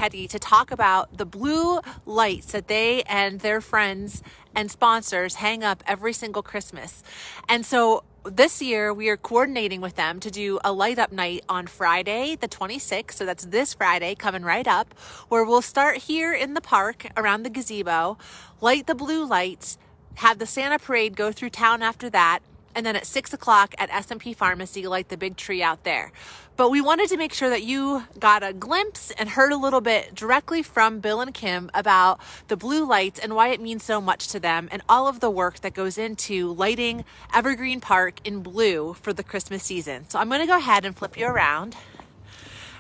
Hetty to talk about the blue lights that they and their friends and sponsors hang up every single Christmas. And so this year we are coordinating with them to do a light up night on Friday, the 26th. So that's this Friday coming right up, where we'll start here in the park around the gazebo, light the blue lights, have the Santa parade go through town after that, and then at 6 o'clock at S&P Pharmacy, light the big tree out there. But we wanted to make sure that you got a glimpse and heard a little bit directly from Bill and Kim about the blue lights and why it means so much to them and all of the work that goes into lighting Evergreen Park in blue for the Christmas season. So I'm going to go ahead and flip you around.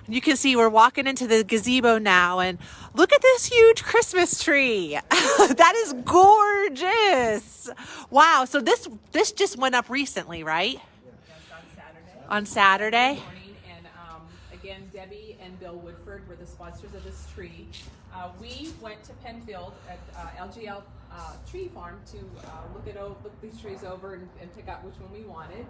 You can see we're walking into the gazebo now, and look at this huge Christmas tree. That is gorgeous. Wow. So this just went up recently, right? Yes, on Saturday. On Saturday. Morning. And again, Debbie and Bill Woodford were the sponsors of this tree. We went to Penfield at LGL Tree Farm to look these trees over and pick out which one we wanted.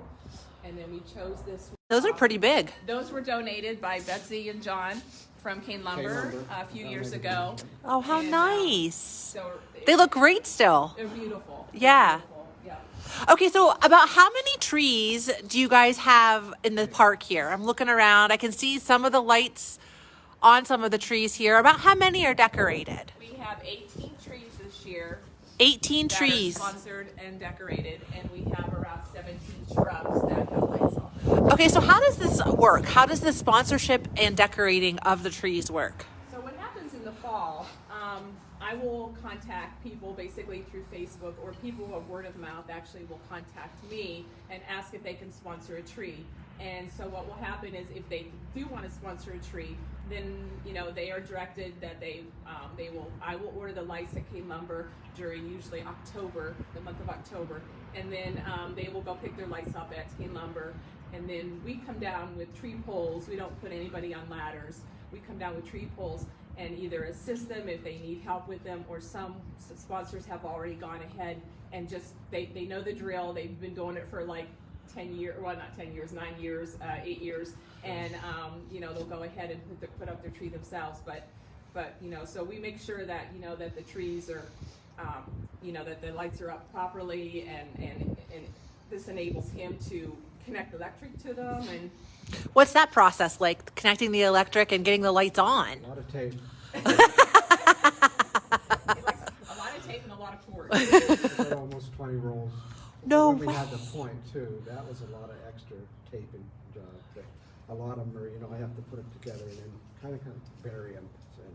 And then we chose this one. Those are pretty big. Those were donated by Betsy and John from Kane Lumber a few years ago. Oh, how And, nice. So They look great still. they're beautiful. Yeah. Beautiful. Yeah. Okay, so about how many trees do you guys have in the park here? I'm looking around. I can see some of the lights on some of the trees here. About how many are decorated? We have 18 trees this year. 18 that trees. are sponsored and decorated, and we have around 17 shrubs that have lights on them. Okay, so how does this work? How does the sponsorship and decorating of the trees work? So what happens in the fall, I will contact people basically through Facebook, or people who are word of mouth actually will contact me and ask if they can sponsor a tree. And so what will happen is if they do want to sponsor a tree, then they are directed that I will order the lights at Kane Lumber during usually October, the month of October, and then they will go pick their lights up at Kane Lumber, and then we come down with tree poles. We don't put anybody on ladders. We come down with tree poles and either assist them if they need help with them, or some sponsors have already gone ahead and just they know the drill. They've been doing it for like 10 years, well, not 10 years, 9 years, 8 years, and they'll go ahead and put up their tree themselves. But so we make sure that that the trees are, that the lights are up properly, and this enables him to connect electric to them. And What's that process like, connecting the electric and getting the lights on? A lot of tape. he likes a lot of tape and a lot of cords. Almost 20 rolls. No When we way. had the point too, that was a lot of extra taping job. But a lot of them are, I have to put it together and then kind of bury them.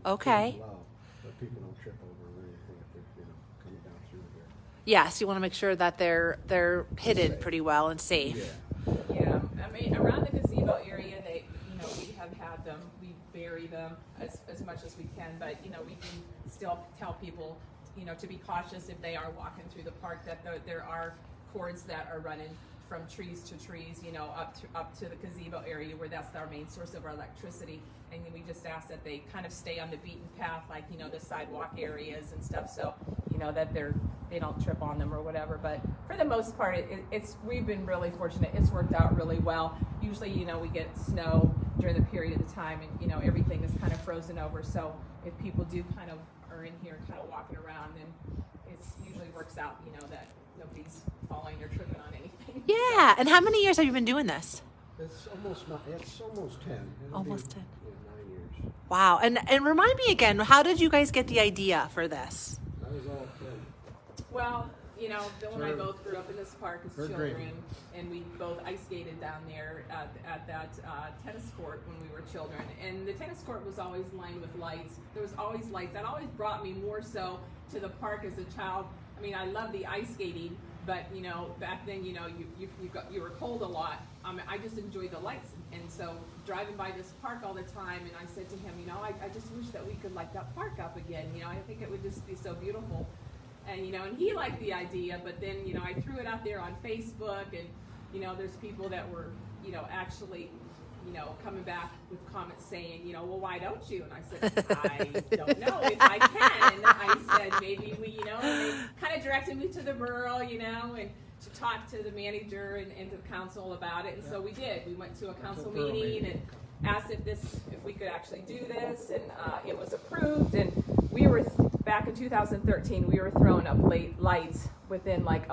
Okay. So people don't trip over or anything if they're, coming down through here. Yes, you want to make sure that they're hidden pretty well and safe. Yeah, I mean, around the gazebo area, we have had them, we bury them as much as we can, but, we can still tell people, to be cautious if they are walking through the park, that there are cords that are running from trees to trees, up to the gazebo area, where that's our main source of our electricity. And we just ask that they kind of stay on the beaten path, like, the sidewalk areas and stuff, so, that they don't trip on them or whatever. But for the most part, we've been really fortunate. It's worked out really well. Usually, we get snow during the period of time, and, everything is kind of frozen over. So if people do kind of are in here kind of walking around, then it usually works out, that nobody's falling or tripping on anything. Yeah, and how many years have you been doing this? It's almost 10. Almost 10. Yeah, 9 years. Wow, and remind me again, how did you guys get the idea for this? That was all 10. Well, Bill and I both grew up in this park as Evergreen. children, and we both ice skated down there at that tennis court when we were children. And the tennis court was always lined with lights. There was always lights. That always brought me more so to the park as a child. I mean, I loved the ice skating, but back then, you were cold a lot. I just enjoyed the lights, and so driving by this park all the time, and I said to him, I just wish that we could light that park up again. I think it would just be so beautiful. And and he liked the idea, but then I threw it out there on Facebook, and there's people that were actually coming back with comments saying, well, why don't you? And I said, I don't know if I can. I said, maybe we, and they kind of directed me to the borough, and to talk to the manager and to the council about it. And so we did. We went to a council meeting, and asked if we could actually do this, and it was approved. And we were back in 2013. We were throwing up lights within like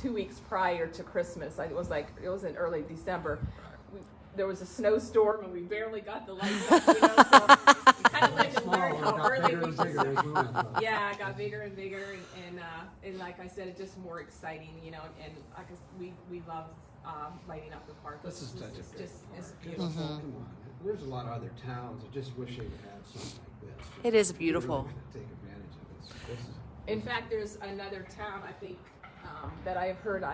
2 weeks prior to Christmas. It was in early December. There was a snowstorm and we barely got the lights up, so we kind of like to learn how early we should start. Yeah, it got bigger and bigger, and like I said, it's just more exciting, and like we love lighting up the park. This is such a it's great just park. it's beautiful. Come on, there's a lot of other towns that just wish they would have something like this. It is They're beautiful. really gonna take advantage of this. In fact, there's another town, I think, that I've heard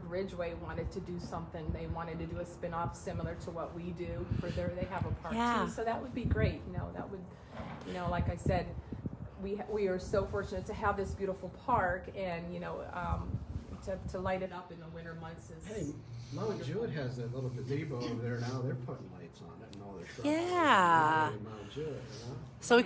Ridgeway wanted to do something. They wanted to do a spin-off similar to what we do they have a park Yeah. too. So that would be great. That would, like I said, we are so fortunate to have this beautiful park, and to light it up in the winter months is. Hey, Mount Jewett has that little gazebo over there now. They're putting lights on it and all their shrubs. Yeah. Mount Jewett, So we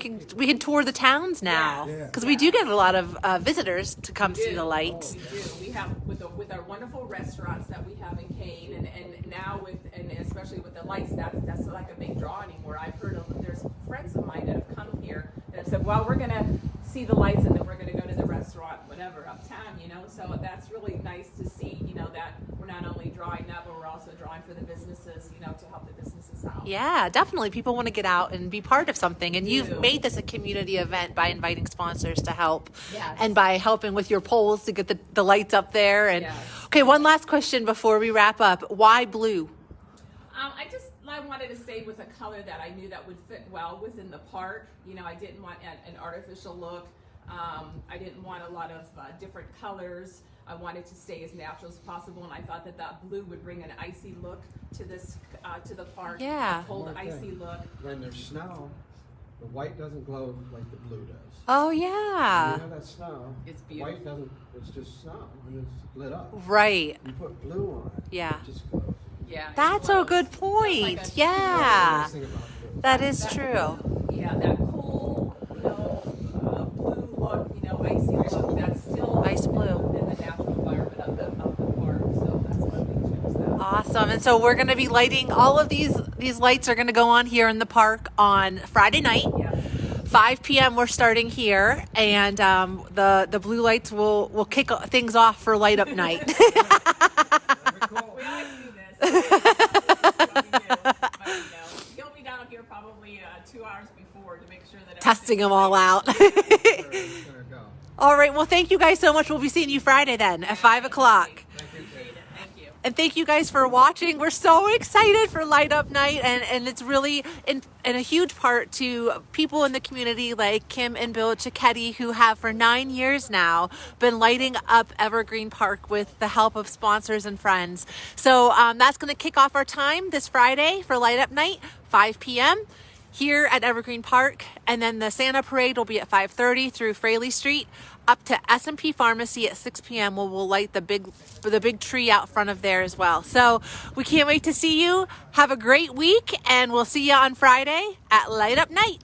can tour the towns now, Yeah. because we do get a lot of visitors to come see the lights. We do. We have with our wonderful restaurants that we have in Kane, and now and especially with the lights, that's like a big draw anymore. I've heard there's friends of mine that have come here that have said, well, we're gonna see the lights and then we're gonna go to the restaurant, whatever, uptown. So that's really nice to see. That we're not only drawing that, but we're also drawing for the businesses. To help the businesses out. Yeah, definitely. People want to get out and be part of something, and you've do. made this a community event by inviting sponsors to help, Yes. and by helping with your poles to get the lights up there. And Yes. okay, one last question before we wrap up: why blue? I wanted to stay with a color that I knew that would fit well within the park. I didn't want an artificial look. I didn't want a lot of different colors. I wanted to stay as natural as possible, and I thought that blue would bring an icy look to this to the park. Yeah. A cold, One thing. icy look. When there's snow, the white doesn't glow like the blue does. Oh When yeah, you have that snow, It's white beautiful. doesn't, it's just snow and it's lit up. right. You put blue on it, Yeah. it just glows. Yeah. it That's a glows. good Just point. like a- That's Yeah, the nice thing about blue. that is That true. blue, yeah, that cool, blue look, icy look. That's still Ice blue. in the natural environment of the park. So that's why we chose that. Awesome. And so we're going to be lighting all of these lights are going to go on here in the park on Friday night. Yeah. 5 p.m. we're starting here, and the blue lights will kick things off for light up night. Very cool. We always do this. You'll be down here probably 2 hours before to make sure that Testing them all out. It's gonna go. All right. Well, thank you guys so much. We'll be seeing you Friday then at 5 o'clock. Appreciate it. Thank you. And thank you guys for watching. We're so excited for Light Up Night, and it's really in a huge part to people in the community like Kim and Bill Cicchetti, who have for 9 years now been lighting up Evergreen Park with the help of sponsors and friends. So that's going to kick off our time this Friday for Light Up Night, 5 p.m. here at Evergreen Park, and then the Santa Parade will be at 5:30 through Fraley Street up to S&P Pharmacy at 6 p.m. where we'll light the big tree out front of there as well. So we can't wait to see you. Have a great week, and we'll see you on Friday at Light Up Night.